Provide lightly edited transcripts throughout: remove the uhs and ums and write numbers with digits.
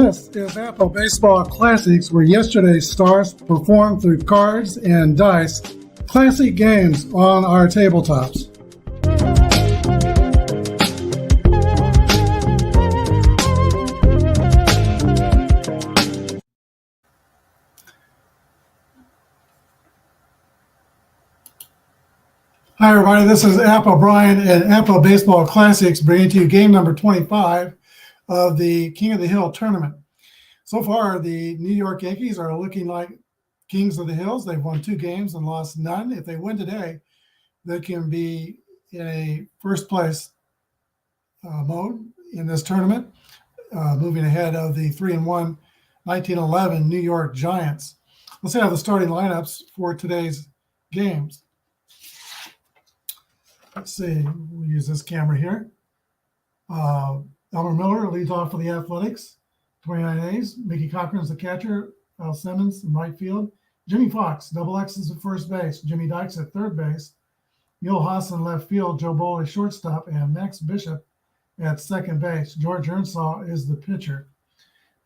This is Apba Baseball Classics, where yesterday's stars performed through cards and dice, classic games on our tabletops. Hi everybody, this is Appa Brian at Appa Baseball Classics, bringing to you game number 25 of the King of the Hill tournament. So far, the New York Yankees are looking like kings of the hills. They've won 2 games and lost none. If they win today, they can be in a first place mode in this tournament, moving ahead of the 3-1 1911 New York Giants. Let's see how the starting lineups for today's games. Let's see, we'll use this camera here. Elmer Miller leads off for the Athletics, 29 A's. Mickey Cochran's the catcher. Al Simmons in right field. Jimmy Fox, double X's at first base. Jimmy Dykes at third base. Neil Haas in left field. Joe Bowley shortstop, and Max Bishop at second base. George Earnshaw is the pitcher.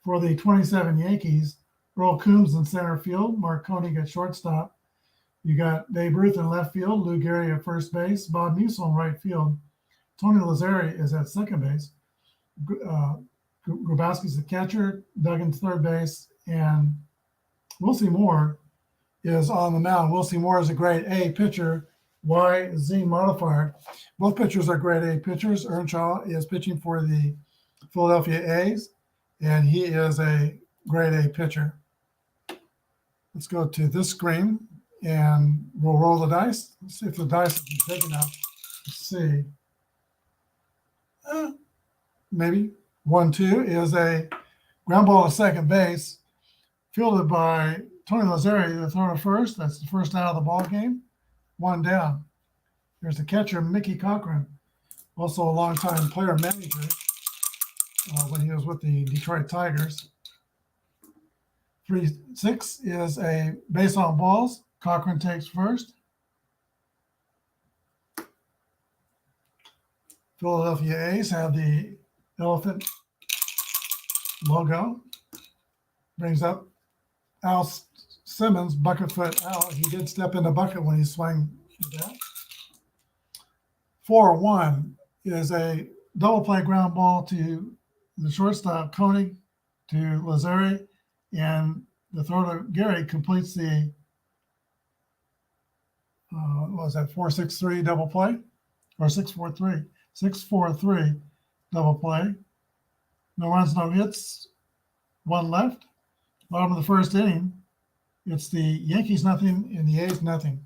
For the 27 Yankees, Earl Coombs in center field. Mark Koenig at shortstop. You got Babe Ruth in left field. Lou Gehrig at first base. Bob Musil in right field. Tony Lazzeri is at second base. Grabowski's the catcher, Duggan's third base, and Wilcie Moore is on the mound. Wilcie Moore is a grade A pitcher, YZ modifier. Both pitchers are grade A pitchers. Earnshaw is pitching for the Philadelphia A's, and he is a grade A pitcher. Let's go to this screen, and we'll roll the dice. Let's see if the dice have been big enough. Let's see. Maybe 1-2 is a ground ball to second base, fielded by Tony Lazzeri, the throw to first. That's the first out of the ball game. 1 down. There's the catcher, Mickey Cochran, also a longtime player manager when he was with the Detroit Tigers. 3-6 is a base on balls. Cochran takes first. Philadelphia A's have the elephant logo. Brings up Al Simmons, bucket foot Al. He did step in the bucket when he swung the bat. 4-1 is a double play ground ball to the shortstop, Koenig, to Lazzeri, and the throw to Gehrig completes the 4-6-3 double play, or 6-4-3. 6-4-3 double play. No runs, no hits. 1 left. Bottom of the first inning. It's the Yankees nothing and the A's nothing.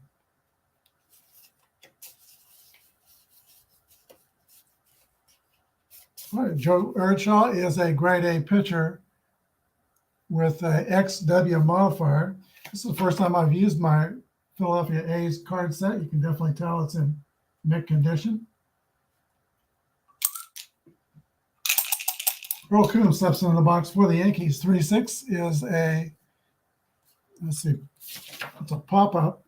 All right, Joe Earnshaw is a grade A pitcher with a XW modifier. This is the first time I've used my Philadelphia A's card set. You can definitely tell it's in mint condition. Earl Coombs steps into the box for the Yankees. 3-6 is a, let's see, it's a pop-up.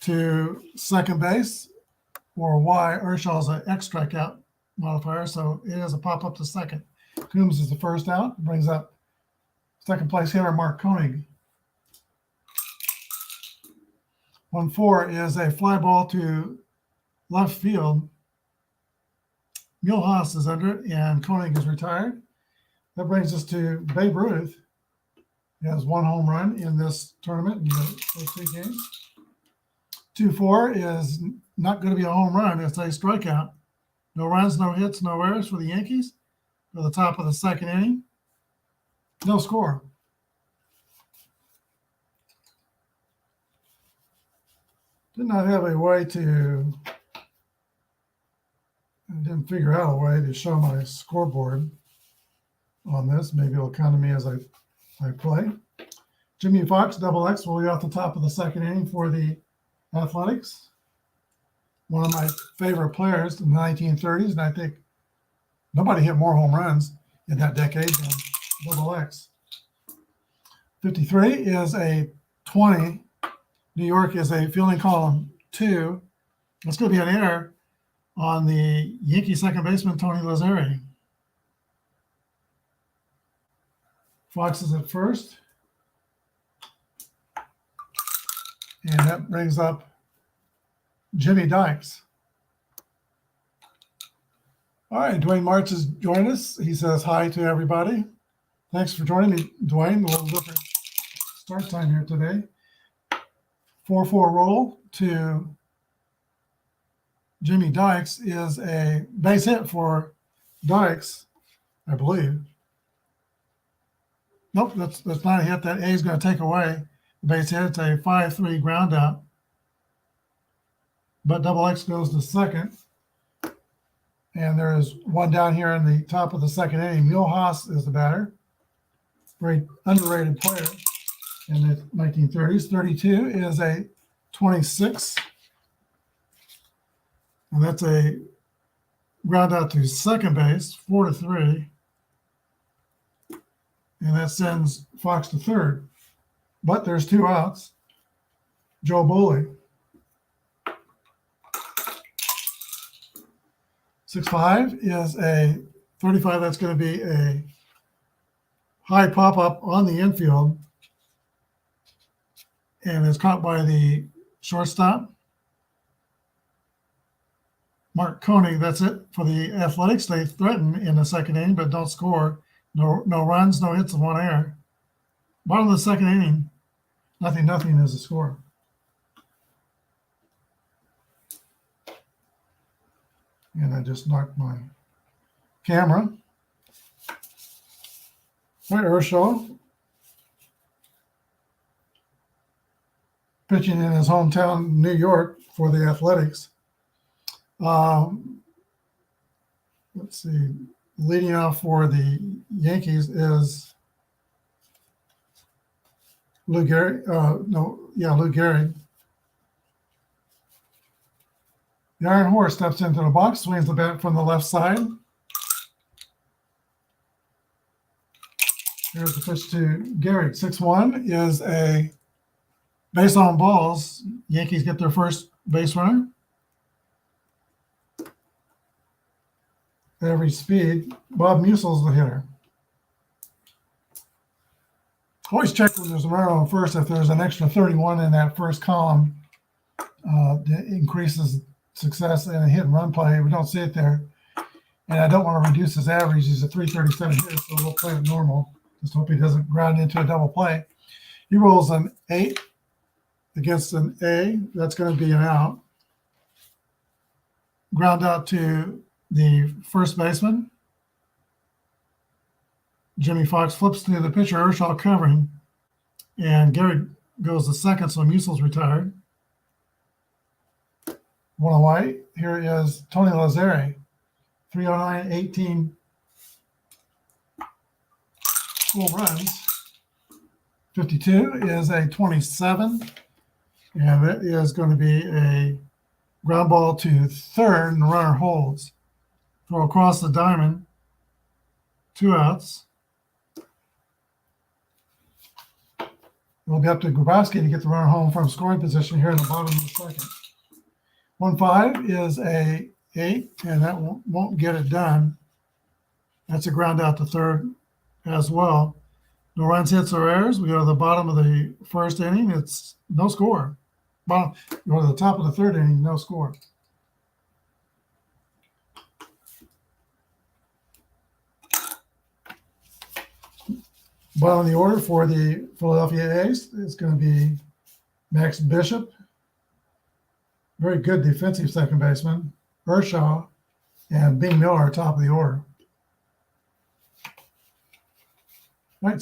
To second base, or Y. Ershaw's an X strikeout modifier, so it is a pop-up to second. Coombs is the first out, brings up second place hitter Mark Koenig. 1-4 is a fly ball to left field. Neil Haas is under it, and Koenig is retired. That brings us to Babe Ruth. He has 1 home run in this tournament in the first 3 games. 2-4 is not going to be a home run. It's a strikeout. No runs, no hits, no errors for the Yankees. To the top of the second inning. No score. Did not have a way to, I didn't figure out a way to show my scoreboard on this. Maybe it'll come to me as I play. Jimmy Fox, double X, will be off the top of the second inning for the Athletics. One of my favorite players in the 1930s, and I think nobody hit more home runs in that decade than double X. 53 is a 20. New York is a fielding column 2. It's going to be an error on the Yankee second baseman, Tony Lazzeri. Fox is at first. And that brings up Jimmy Dykes. All right, Dwayne March has joined us. He says hi to everybody. Thanks for joining me, Dwayne. A little different start time here today. 4-4 roll to Jimmy Dykes is a base hit for Dykes, I believe. Nope, that's not a hit. That A is going to take away the base hit. It's a 5-3 ground out. But Double X goes to second. And there is one down here in the top of the second inning. Milhouse is the batter. Very underrated player in the 1930s. 32 is a 26. And that's a ground out to second base, 4-3. And that sends Fox to third. But there's 2 outs. Joe Boley. 6-5 is a 35. That's going to be a high pop-up on the infield. And is caught by the shortstop, Mark Koenig. That's it for the Athletics. They threaten in the second inning, but don't score. No runs, no hits, and 1 error. Bottom of the second inning, nothing is the score. And I just knocked my camera. Right, Ershaw pitching in his hometown, New York, for the Athletics. Let's see. Leading off for the Yankees is Lou Gehrig. Lou Gehrig. The Iron Horse steps into the box, swings the bat from the left side. Here's the pitch to Gehrig. 6-1 is a base on balls. Yankees get their first base runner. Every speed. Bob Musil's the hitter. Always check when there's a runner on first. If there's an extra 31 in that first column, it increases success in a hit and run play. We don't see it there. And I don't want to reduce his average. He's a 337 hitter, so we'll play it normal. Just hope he doesn't ground into a double play. He rolls an 8 against an A. That's going to be an out. Ground out to the first baseman. Jimmy Fox flips to the pitcher, Ershaw covering. And Gehrig goes to second, so Musil's retired. 1 away. Here is Tony Lazzeri. 309, 18 full runs. 52 is a 27. And that is going to be a ground ball to third, and the runner holds. Throw across the diamond. 2 outs. It'll be up to Grabowski to get the runner home from scoring position here in the bottom of the second. 1-5 is a 8, and that won't get it done. That's a ground out to third as well. No runs, hits, or errors. We go to the bottom of the first inning. It's no score. Go to the top of the third inning, no score. Bottom of the order for the Philadelphia A's is going to be Max Bishop. Very good defensive second baseman. Ershaw and Bing Miller are top of the order. Right.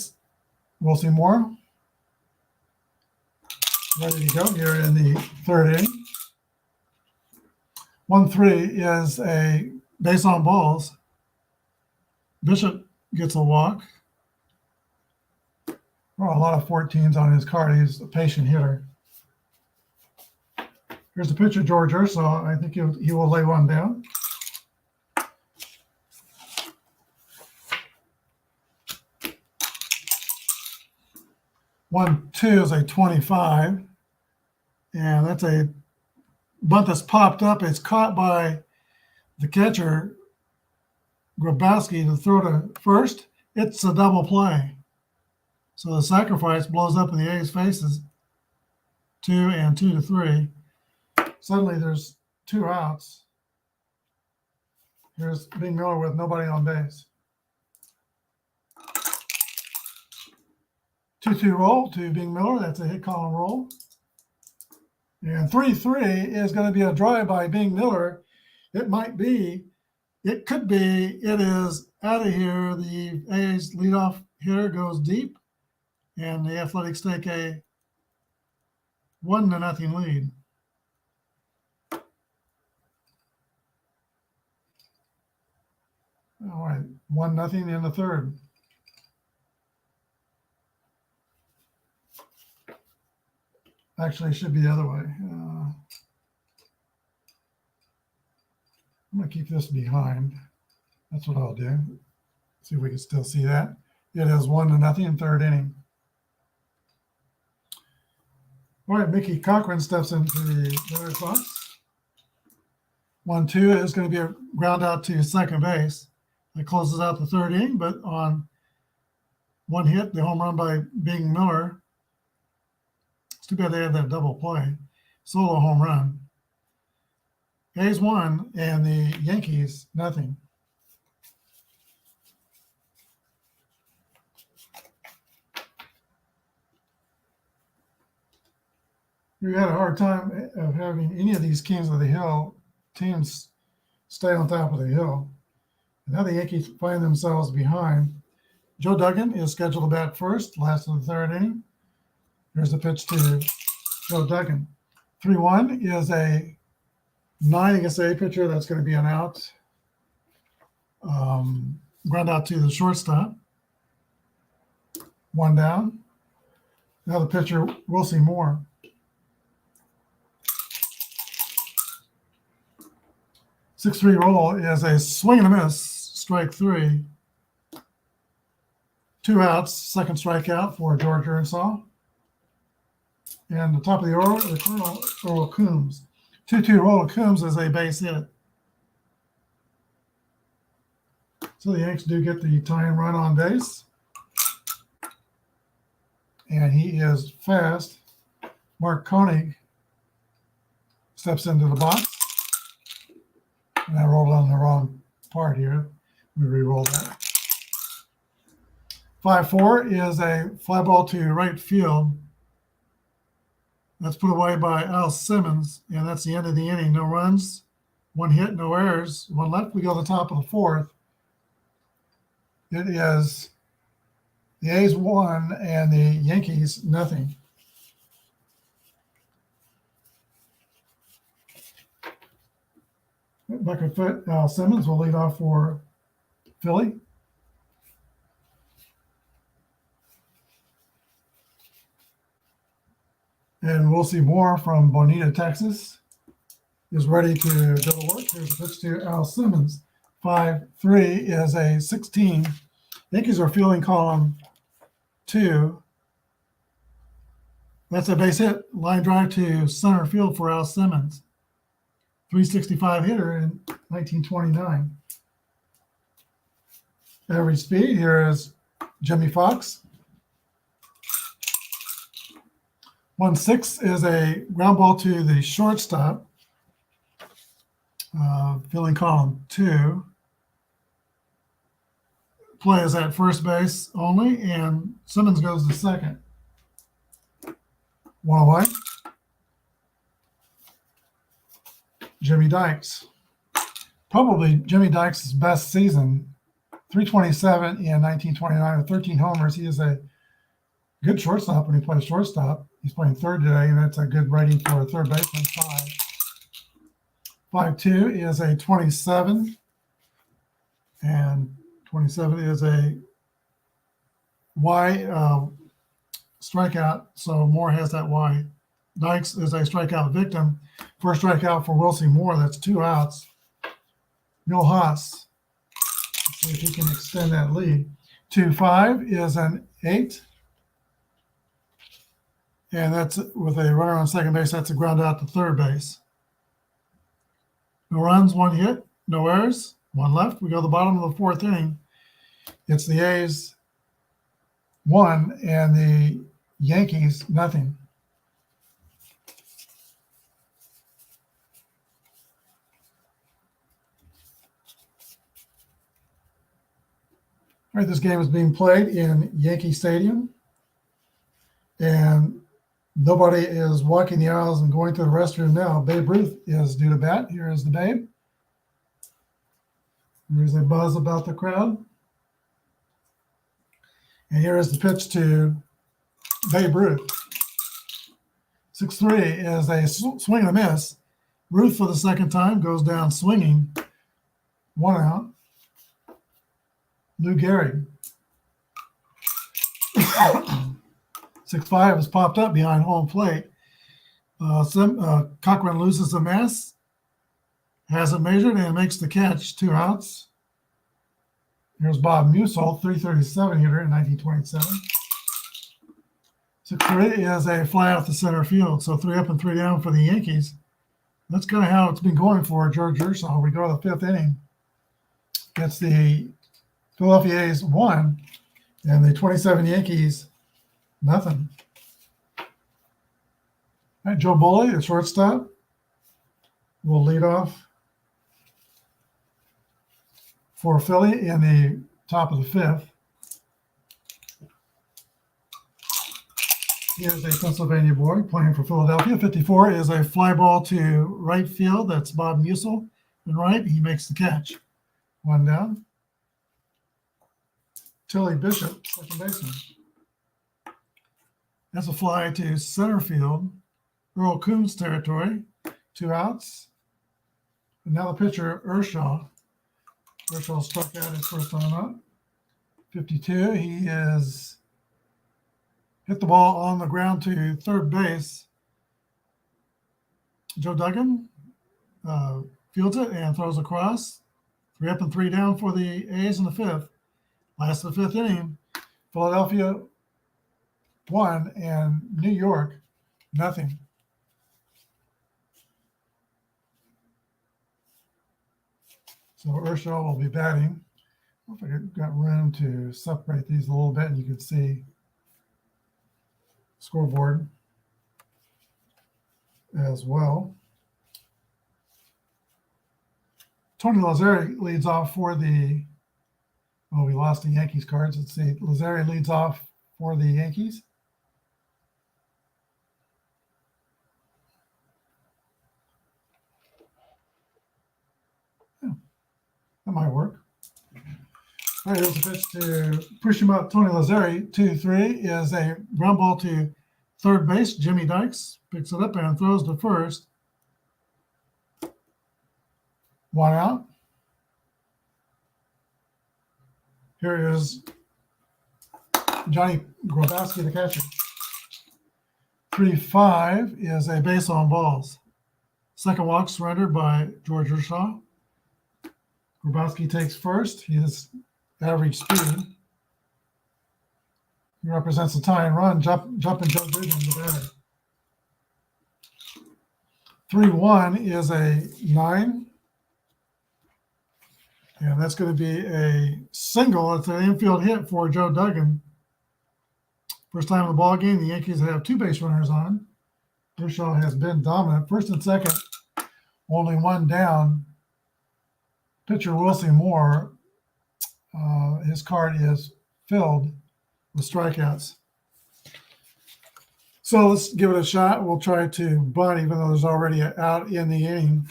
We'll see more. Ready to go here in the third inning. 1-3 is a base on balls. Bishop gets a walk. Well, a lot of 14s on his card. He's a patient hitter. Here's the pitcher, George Ershaw. I think he will lay one down. One, 2 is a 25. And that's a bunt that's popped up. It's caught by the catcher, Grabowski, to throw to first. It's a double play. So the sacrifice blows up in the A's faces. 2 and 2 to 3. Suddenly there's 2 outs. Here's Bing Miller with nobody on base. 2-2 roll to Bing Miller. That's a hit column roll. And 3-3 is going to be a drive by Bing Miller. It might be. It could be. It is out of here. The A's leadoff hitter goes deep, and the Athletics take a 1-0 lead. All right, 1-0 in the third. Actually, it should be the other way. I'm going to keep this behind. That's what I'll do. See if we can still see that. It is 1-0 third inning. All right, Mickey Cochran steps into the batter's box. 1-2 is going to be a ground out to second base. That closes out the third inning, but on one hit, the home run by Bing Miller. It's too bad they had that double play. Solo home run. A's 1 and the Yankees nothing. We had a hard time of having any of these Kings of the Hill teams stay on top of the hill. And now the Yankees find themselves behind. Joe Duggan is scheduled to bat first, last of the third inning. Here's the pitch to Joe Duggan. 3-1 is a 9 against A pitcher. That's going to be an out. Ground out to the shortstop. 1 down. Now the pitcher, Wilcie Moore. 6-3 roll is a swing and a miss, strike 3. 2 outs, second strikeout for George Earnshaw. And the top of the order, the Colonel Earl Coombs. 2-2 roll of Coombs is a base hit. So the Yanks do get the tying run on base. And he is fast. Mark Koenig steps into the box. And I rolled on the wrong part here. We re-roll that. 5-4 is a fly ball to right field. That's put away by Al Simmons, and that's the end of the inning. No runs, 1 hit, no errors. 1 left. We go to the top of the fourth. It is the A's 1 and the Yankees nothing. Bucket foot, Al Simmons will lead off for Philly. And we'll see more from Bonita, Texas. Is ready to go to work. Here's a pitch to Al Simmons. 5-3 is a 16. Yankees are fielding column 2. That's a base hit. Line drive to center field for Al Simmons. 365 hitter in 1929. Average speed here is Jimmy Fox. 1-6 is a ground ball to the shortstop. Filling column 2. Play is at first base only, and Simmons goes to second. 1 away. Jimmy Dykes. Probably Jimmy Dykes' best season. 327 in 1929 with 13 homers. He is a good shortstop when he plays shortstop. He's playing third today, and that's a good rating for a third baseman. 5-2 is a 27, and 27 is a Y strikeout, so Moore has that Y. Dykes is a strikeout victim. First strikeout for Wilcie Moore. That's 2 outs. Neil Haas. Let's see if he can extend that lead. 2-5 is an 8. And that's with a runner on second base. That's a ground out to third base. No runs, 1 hit. no errors, one left. We go to the bottom of the fourth inning. It's the A's 1 and the Yankees nothing. All right, this game is being played in Yankee Stadium, and nobody is walking the aisles and going to the restroom now. Babe Ruth is due to bat. Here is the Babe. There's a buzz about the crowd. And here is the pitch to Babe Ruth. 6-3 is a swing and a miss. Ruth, for the second time, goes down swinging. 1 out. Lou Gehrig. 6-5 has popped up behind home plate. Cochran loses the mass, has it measured, and makes the catch. 2 outs. Here's Bob Musel, 337 hitter in 1927. 6-3 is a fly off the center field, so 3 up and 3 down for the Yankees. That's kind of how it's been going for George Urshaw. We go to the fifth inning. It's the Philadelphia A's 1 and the 27 Yankees nothing. All right, Joe Bully, the shortstop, will lead off for Philly in the top of the fifth. Here's a Pennsylvania boy playing for Philadelphia. 54 is a fly ball to right field. That's Bob Musel. And right, he makes the catch. 1 down. Tilly Bishop, second baseman. That's a fly to center field. Earl Coombs territory. 2 outs. And now the pitcher, Urshaw. Urshaw struck out his first time up. 52, he is hit the ball on the ground to third base. Joe Duggan fields it and throws across. 3 up and 3 down for the A's in the fifth. Last of the fifth inning, Philadelphia 1 and New York nothing. So Urshaw will be batting. I don't know if I got room to separate these a little bit and you can see scoreboard as well. Tony Lazzari leads off for the, oh, we lost the Yankees cards. Let's see. Lazzari leads off for the Yankees. Yeah, that might work. All right, here's a pitch to push him up. Tony Lazzari, 2-3, is a ground ball to third base. Jimmy Dykes picks it up and throws to first. 1 out. Here is Johnny Grabowski, the catcher. 3-5 is a base on balls. Second walk surrendered by George Urshaw. Grabowski takes first. He has average speed. He represents the tie and run. Jumping Joe Duggan, the batter. 3-1 is a 9. And that's going to be a single. It's an infield hit for Joe Duggan. First time in the ball game, the Yankees have 2 base runners on. Urshaw has been dominant. First and second, only 1 down. Pitcher Wilson Moore, his card is filled with strikeouts. So let's give it a shot. We'll try to bunt, even though there's already out in the inning.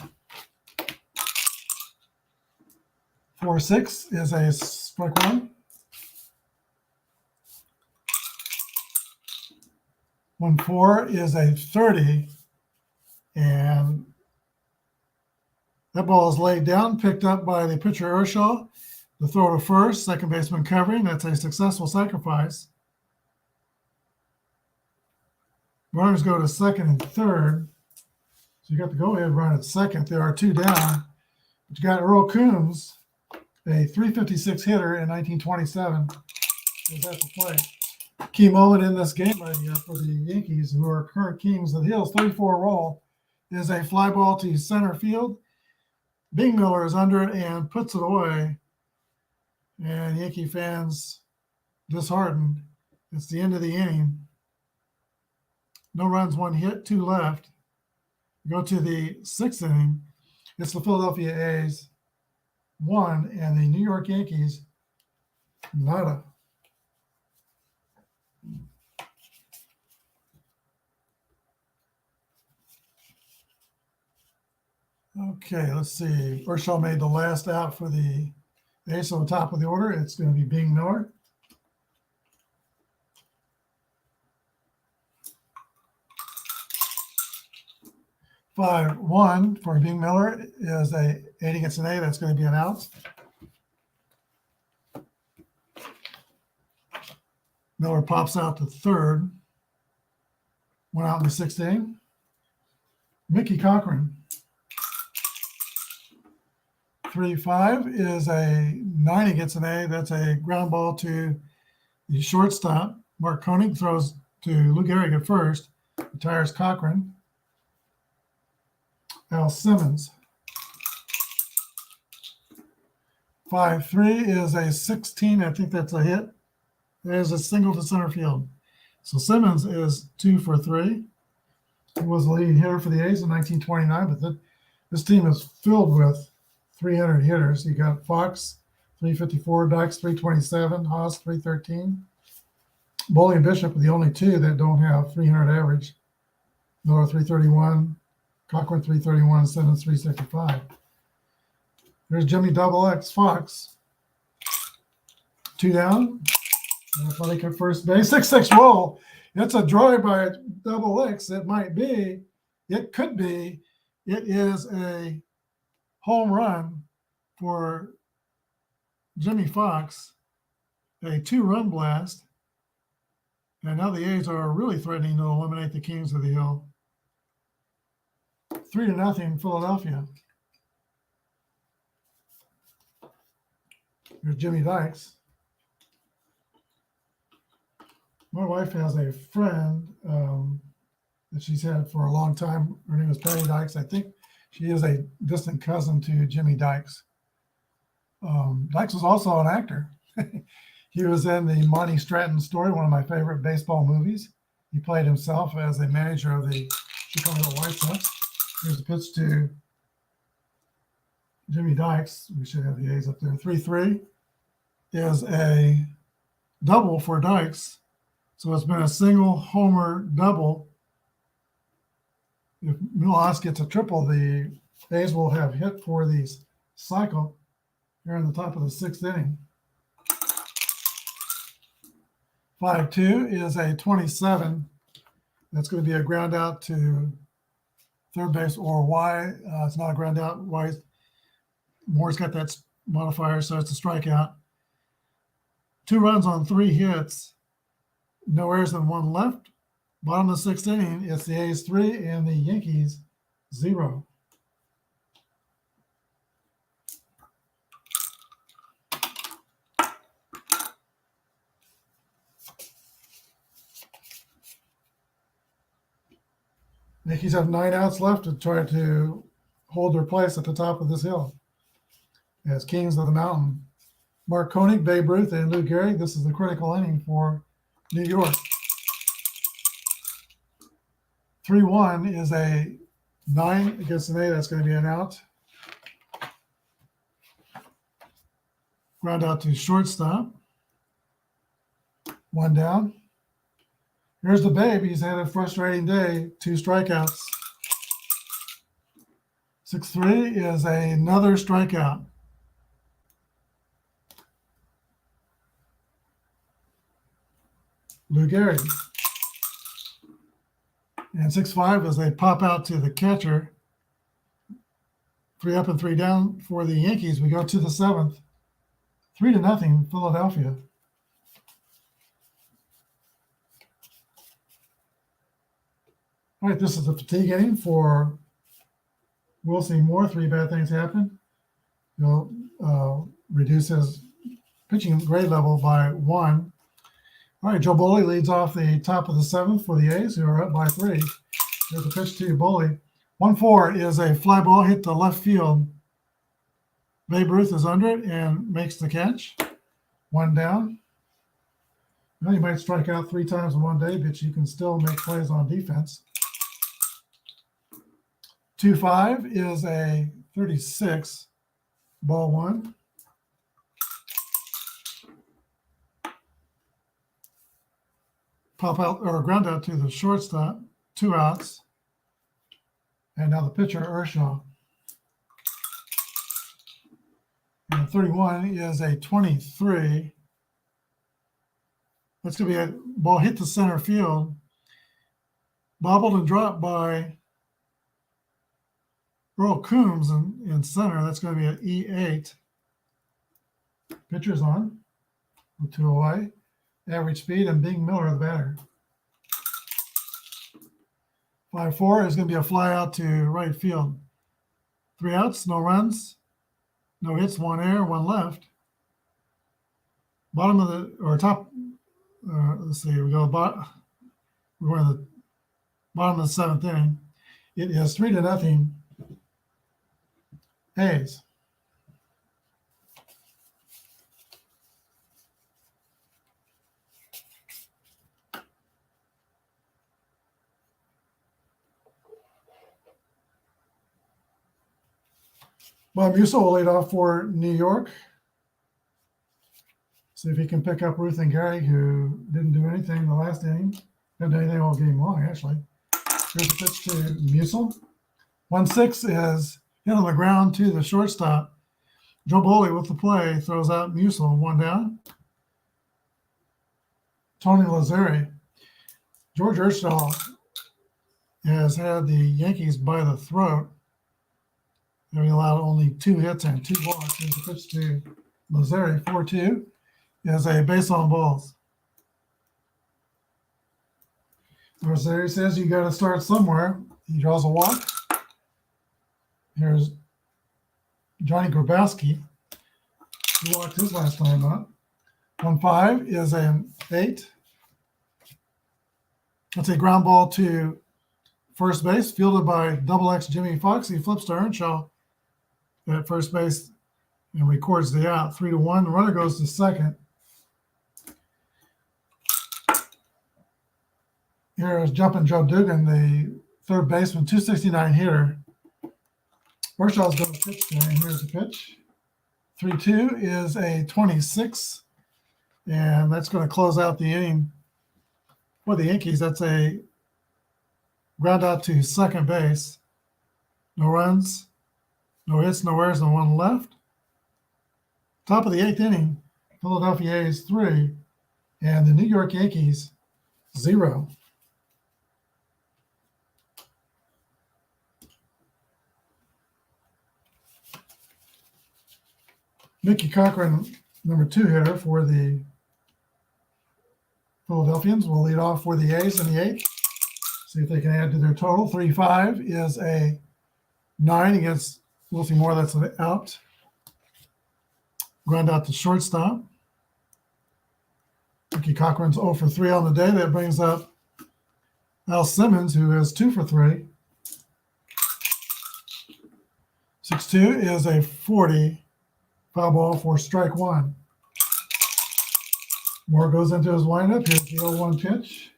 4-6 is a strike 1. 1-4 is a 30. And that ball is laid down, picked up by the pitcher Urshaw. The throw to first, second baseman covering. That's a successful sacrifice. Runners go to second and third. So you got the go-ahead run at second. There are 2 down. But you got Earl Coombs, a 356 hitter in 1927. Was at the plate. Key moment in this game right here for the Yankees, who are current kings of the Hills. 34 roll is a fly ball to center field. Bing Miller is under it and puts it away. And Yankee fans disheartened. It's the end of the inning. No runs, one hit, two left. Go to the sixth inning. It's the Philadelphia A's 1 and the New York Yankees nada. Okay, let's see. Urshaw made the last out for the A's on the top of the order. It's going to be Bing Miller. Five one for Bing Miller is a 8 against an A. That's going to be an out. Miller pops out to third. One out in the sixth inning. Mickey Cochran. 3-5 is a 9 against an A. That's a ground ball to the shortstop. Mark Koenig throws to Lou Gehrig at first. Retires Cochran. Al Simmons. 5-3 is a 16. I think that's a hit. There's a single to center field. So Simmons is 2 for 3. He was the leading hitter for the A's in 1929, but this team is filled with 300 hitters. You got Fox, 354, Dykes, 327, Haas, 313. Boley and Bishop are the only two that don't have 300 average. Miller, 331. Cochran 331, Simmons 365. There's Jimmy Double X Fox. 2 down. Athletic at first base. 6-6 roll. It's a drive by Double X. It might be. It could be. It is a home run for Jimmy Fox. A 2-run blast. And now the A's are really threatening to eliminate the Kings of the Hill. 3-0 Philadelphia. Here's Jimmy Dykes. My wife has a friend that she's had for a long time. Her name is Patty Dykes. I think she is a distant cousin to Jimmy Dykes. Dykes was also an actor. He was in the Monty Stratton Story, one of my favorite baseball movies. He played himself as a manager of the Chicago White Sox. Here's a pitch to Jimmy Dykes. We should have the A's up there. 3-3 is a double for Dykes. So it's been a single homer double. If Milhouse gets a triple, the A's will have hit for the cycle here in the top of the sixth inning. 5-2 is a 27. That's going to be a ground out to third base or Y. It's not a ground out. Y. Moore's got that modifier, so it's a strikeout. 2 runs on 3 hits. No errors and 1 left. Bottom of the sixth inning, it's the A's 3 and the Yankees 0. Yankees have 9 outs left to try to hold their place at the top of this hill as Kings of the Mountain. Mark Koenig, Babe Ruth, and Lou Gehrig. This is the critical inning for New York. 3-1 is a 9 against an A. That's going to be an out. Ground out to shortstop. 1 down. Here's the Babe. He's had a frustrating day. 2 strikeouts. 6-3 is another strikeout. Lou Gehrig. And 6-5 as they pop out to the catcher. 3 up and 3 down for the Yankees. We go to the 7th. 3-0 Philadelphia. All right, this is the fatigue inning for Wilson Moore. 3 bad things happen. He'll reduce his pitching grade level by 1. All right, Joe Boley leads off the top of the 7th for the A's, who are up by 3. There's a pitch to Boley. 1-4 is a fly ball hit to left field. Babe Ruth is under it and makes the catch. One down. Now you might strike out 3 times in one day, but you can still make plays on defense. 2-5 is a 36. Ball 1. Pop out or ground out to the shortstop. 2 outs. And now the pitcher, Ershaw. And 31 is a 23. That's going to be a ball hit to center field. Bobbled and dropped by Earl Coombs in center. That's going to be an E8. Pitcher's on with 2 away. Average speed, and Bing Miller, the batter. 5-4 is going to be a fly out to right field. 3 outs, no runs, no hits, 1 error, 1 left. Bottom of the, or top, let's see, we're in the bottom of the 7th inning. It is 3-0 A's. Bob Musil will lead off for New York. See if he can pick up Ruth and Gary, who didn't do anything the last inning. Didn't do anything all game long, actually. Here's the pitch to Musil. 1-6 is hit on the ground to the shortstop. Joe Boley with the play throws out Musil. 1 down. Tony Lazzeri. George Ershaw has had the Yankees by the throat, having allowed only 2 hits and 2 walks. Here's the pitch to Lazzeri. 4-2 is a base on balls. Lazzeri says you got to start somewhere. He draws a walk. Here's Johnny Grabowski. He walked his last time up. 1-5 is an 8. That's a ground ball to first base, fielded by Double X Jimmy Fox. He flips to Earnshaw at first base and records the out. 3-1. The runner goes to second. Here is jumping Joe Dugan, the third baseman, 269 hitter. Ershaw's going to pitch there, and here's the pitch. 3-2 is a 26, and that's going to close out the inning for the Yankees. That's a ground out to second base. No runs, no hits, no errors, and 1 left. Top of the 8th inning, Philadelphia A's 3, and the New York Yankees 0. Mickey Cochran, number 2 hitter for the Philadelphians, will lead off for the A's in the 8th. See if they can add to their total. 3-5 is a 9 against Wilson Moore. That's an out. Ground out to shortstop. Mickey Cochran's 0 for 3 on the day. That brings up Al Simmons, who is 2 for 3. 6-2 is a 40. Foul ball for strike 1. Moore goes into his windup. Here's the 0-1 pitch.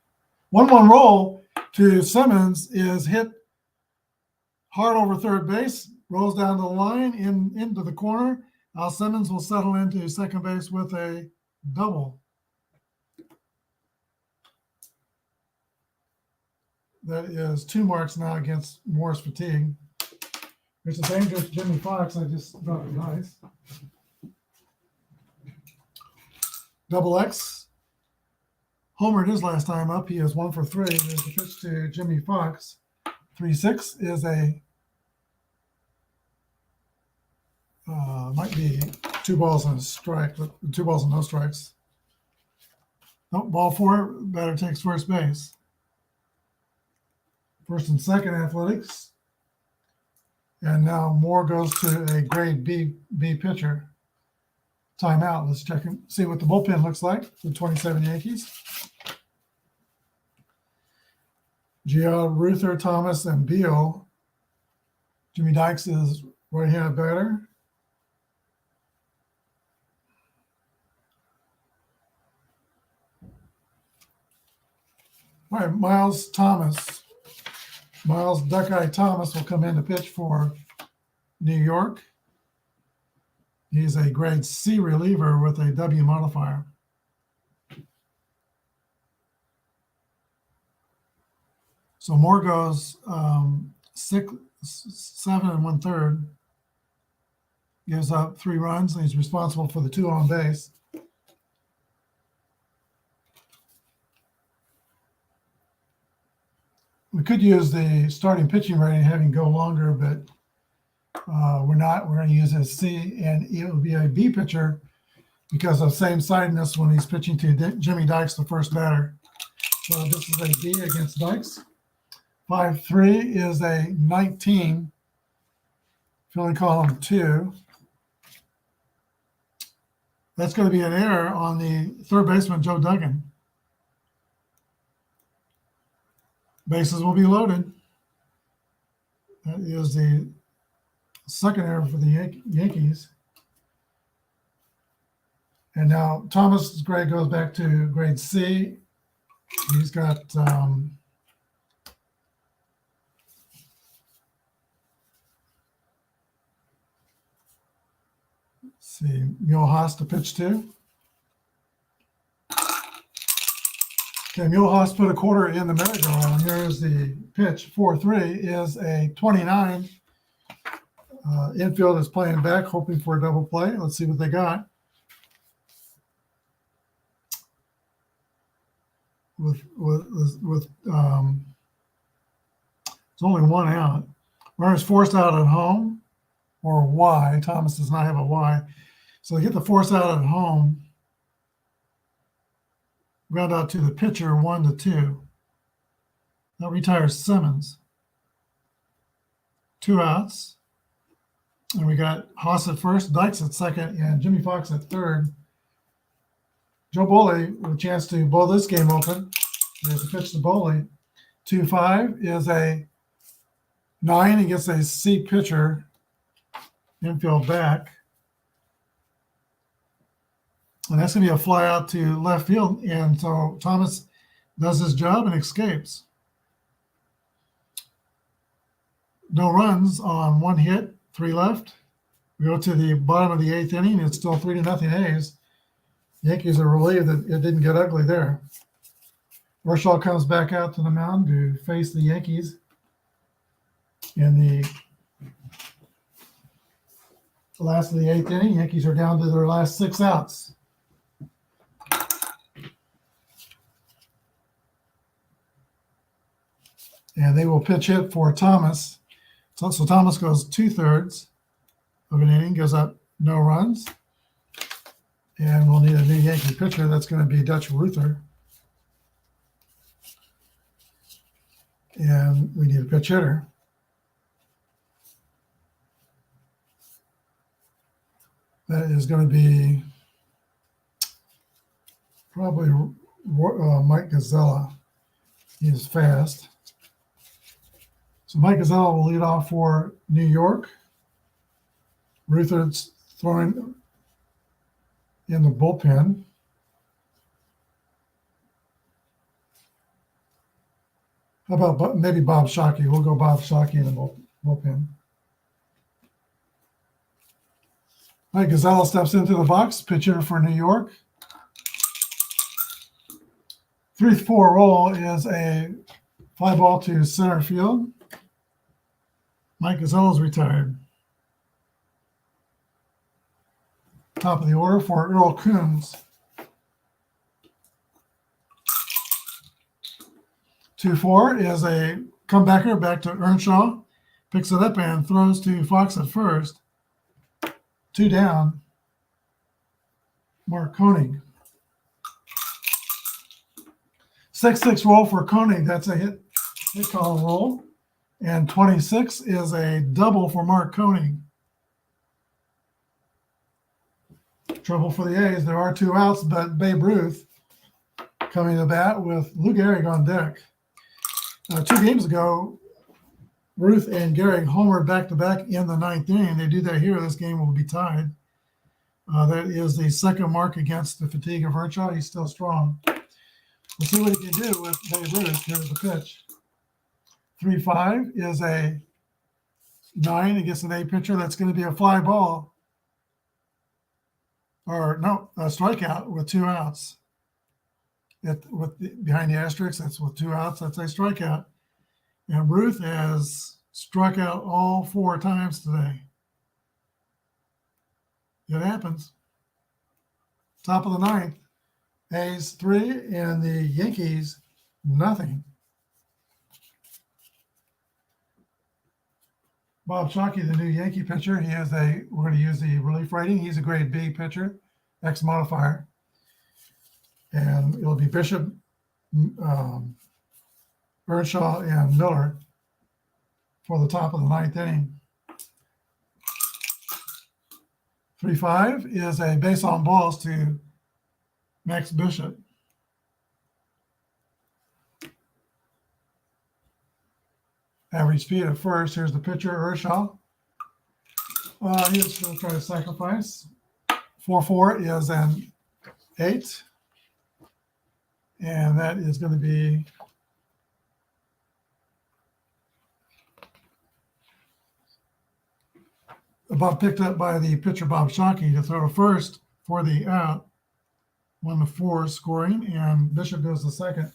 1-1 roll to Simmons is hit hard over third base, rolls down the line into the corner. Al Simmons will settle into second base with a double. That is 2 marks now against Moore's fatigue. There's a dangerous Jimmy Fox. I just dropped it nice. Double X homered his last time up. He is 1 for 3. There's the pitch to Jimmy Fox. 3-6 is a might be 2 balls and a strike, but 2 balls and no strikes. Nope, ball 4. Batter takes first base. First and second, Athletics. And now Moore goes to a grade B pitcher. Timeout. Let's check and see what the bullpen looks like for the 27 Yankees. Gio, Ruther, Thomas, and Beal. Jimmy Dykes is right-handed batter. All right, Miles Thomas. Miles Duckeye Thomas will come in to pitch for New York. He's a grade C reliever with a W modifier. So Moore goes 7 1/3, gives up 3 runs, and he's responsible for the 2 on base. We could use the starting pitching rating, having go longer, but we're not. We're going to use a C, and it will be a B pitcher because of same-sidedness when he's pitching to Jimmy Dykes, the first batter. So this is a B against Dykes. 5-3 is a 19, filling column 2. That's going to be an error on the third baseman, Joe Duggan. Bases will be loaded. That is the second error for the Yankees. And now Thomas' grade goes back to grade C. He's got Mule Haas to pitch to. Okay, Mule Haas put a quarter in the merry-go-round. Here's the pitch. 4-3 is a 29. Infield is playing back, hoping for a double play. Let's see what they got. With it's only 1 out. Runner's forced out at home, or Y. Thomas does not have a Y. So they get the force out at home. Ground out to the pitcher, 1-2. That retires Simmons. 2 outs. And we got Haas at first, Dykes at second, and Jimmy Fox at third. Joe Boley with a chance to blow this game open. There's a pitch to Boley. 2-5 is a 9 against a C pitcher. Infield back. And that's going to be a fly out to left field. And so Thomas does his job and escapes. No runs on 1 hit, 3 left. We go to the bottom of the 8th inning. It's still 3-0 A's. Yankees are relieved that it didn't get ugly there. Rorschach comes back out to the mound to face the Yankees in the last of the 8th inning. Yankees are down to their last 6 outs. And they will pitch hit for Thomas. So Thomas goes 2/3 of an inning, gives up no runs. And we'll need a new Yankee pitcher. That's going to be Dutch Ruther. And we need a pitch hitter. That is going to be probably Mike Gazzella. He is fast. So Mike Gazzella will lead off for New York. Ruther's throwing in the bullpen. How about maybe Bob Shockey? We'll go Bob Shockey in the bullpen. Mike Gazzella steps into the box, pitcher for New York. 3-4 roll is a fly ball to center field. Mike Gazzella's retired. Top of the order for Earl Coombs. 2-4 is a comebacker back to Earnshaw. Picks it up and throws to Fox at first. 2 down. Mark Koenig. 6-6 roll for Koenig. That's a hit column roll. And 26 is a double for Mark Koenig. Trouble for the A's. There are 2 outs, but Babe Ruth coming to bat with Lou Gehrig on deck. 2 games ago, Ruth and Gehrig homered back-to-back in the 9th inning. They do that here. This game will be tied. That is the second mark against the fatigue of Earnshaw. He's still strong. We'll see what he can do with Babe Ruth. Here's the pitch. 3-5 is a 9 against an 8 pitcher. That's going to be a fly ball. Or no, a strikeout with 2 outs. Behind the asterisk, that's with 2 outs. That's a strikeout. And Ruth has struck out all 4 times today. It happens. Top of the 9th. A's 3 and the Yankees nothing. Bob Shockey, the new Yankee pitcher, we're going to use the relief rating. He's a grade B pitcher, X modifier. And it'll be Bishop, Earnshaw, and Miller for the top of the 9th inning. 3-5 is a base on balls to Max Bishop. Average speed at first. Here's the pitcher, Earnshaw. He's going to try to sacrifice. 4-4 is an 8. And that is going to be about picked up by the pitcher, Bob Shockey, to throw to first for the out. 1-4 scoring, and Bishop goes to second.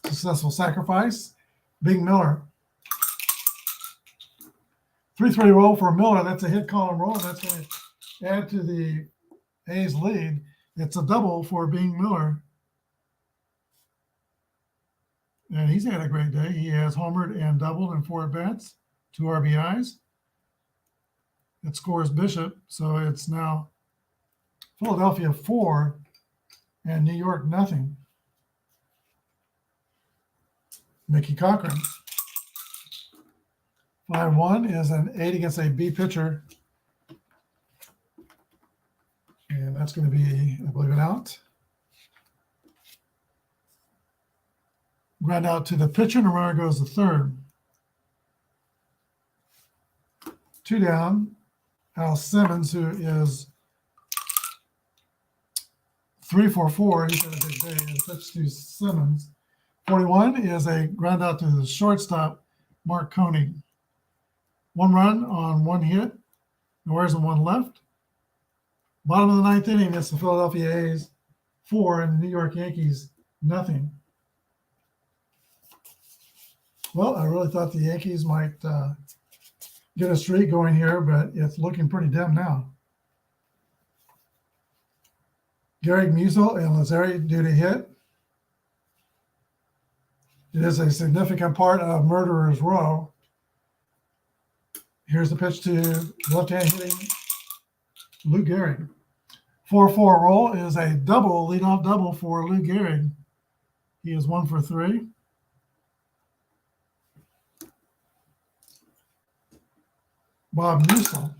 Successful sacrifice. Big Miller. 3-3 roll for Miller. That's a hit column roll. That's going to add to the A's lead. It's a double for Bing Miller. And he's had a great day. He has homered and doubled in 4 at-bats, 2 RBIs. It scores Bishop, so it's now Philadelphia 4 and New York nothing. Mickey Cochran. 5-1 is an 8 against a B pitcher. And that's going to be, I believe, an out. Ground out to the pitcher, and the runner goes to third. 2 down. Al Simmons, who is 3-4-4. He's got a big day. And pitch to Simmons. 41 is a ground out to the shortstop, Mark Koenig. 1 run on 1 hit. Nowhere's and 1 left. Bottom of the 9th inning, it's the Philadelphia A's 4 and the New York Yankees nothing. Well, I really thought the Yankees might get a streak going here, but it's looking pretty dim now. Garrick Musil and Lazari due to hit. It is a significant part of Murderer's Row. Here's the pitch to left-hand hitting Lou Gehrig. 4-4 roll is a double, leadoff double for Lou Gehrig. He is 1 for 3. Bob Musil,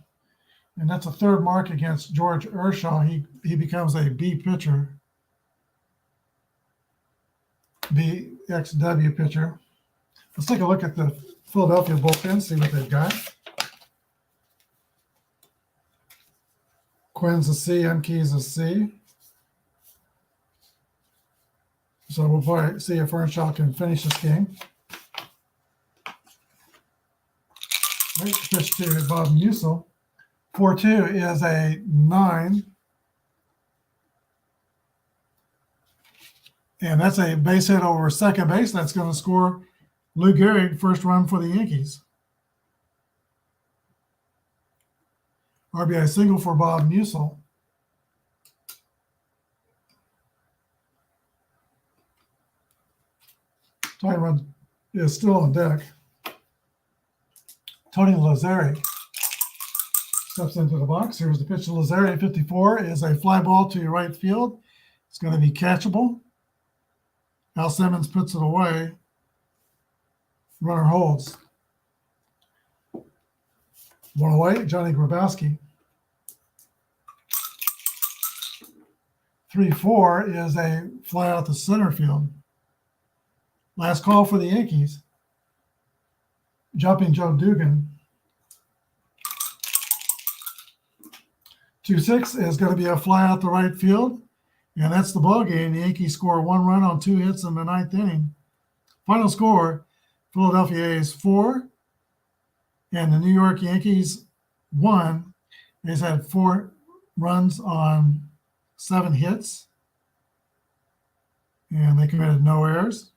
and that's a 3rd mark against George Earnshaw. He becomes a B pitcher, BXW pitcher. Let's take a look at the Philadelphia bullpen, see what they've got. Quinn's a C, Key's a C. So we'll probably see if Earnshaw can finish this game. Right, pitch to Bob Musil. 4-2 is a 9. And that's a base hit over second base. That's going to score Lou Gehrig, first run for the Yankees. RBI single for Bob Musil. Tying run is still on deck. Tony Lazari steps into the box. Here's the pitch to Lazari. 54 is a fly ball to right field. It's going to be catchable. Al Simmons puts it away. Runner holds. 1 away, Johnny Grabowski. 3-4 is a fly out to center field. Last call for the Yankees. Jumping Joe Dugan. 2-6 is going to be a fly out to right field. And that's the ball game. The Yankees score 1 run on 2 hits in the 9th inning. Final score, Philadelphia A's 4 and the New York Yankees 1. A's had 4 runs on 7 hits, and they committed no errors.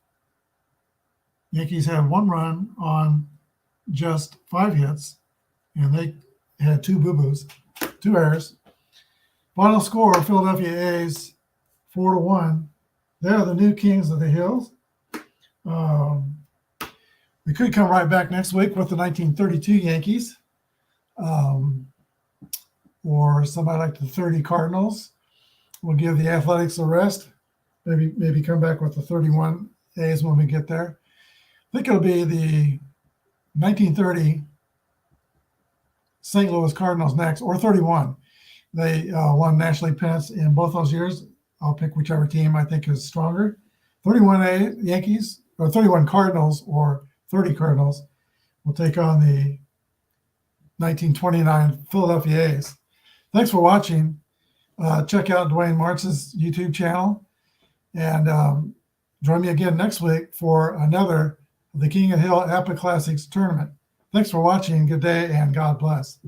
Yankees had 1 run on just 5 hits, and they had 2 boo-boos, 2 errors. Final score, Philadelphia A's 4-1. They're the new kings of the hills. We could come right back next week with the 1932 Yankees, or somebody like the 30 Cardinals. We'll give the Athletics a rest. Maybe come back with the 31 A's when we get there. I think it'll be the 1930 St. Louis Cardinals next, or 31. They won National League pennants in both those years. I'll pick whichever team I think is stronger. 31 Yankees, or 31 Cardinals, or 30 Cardinals will take on the 1929 Philadelphia A's. Thanks for watching. Check out Dwayne Martz's YouTube channel, and join me again next week for another the King of the Hill Apba Classics tournament. Thanks for watching. Good day, and God bless.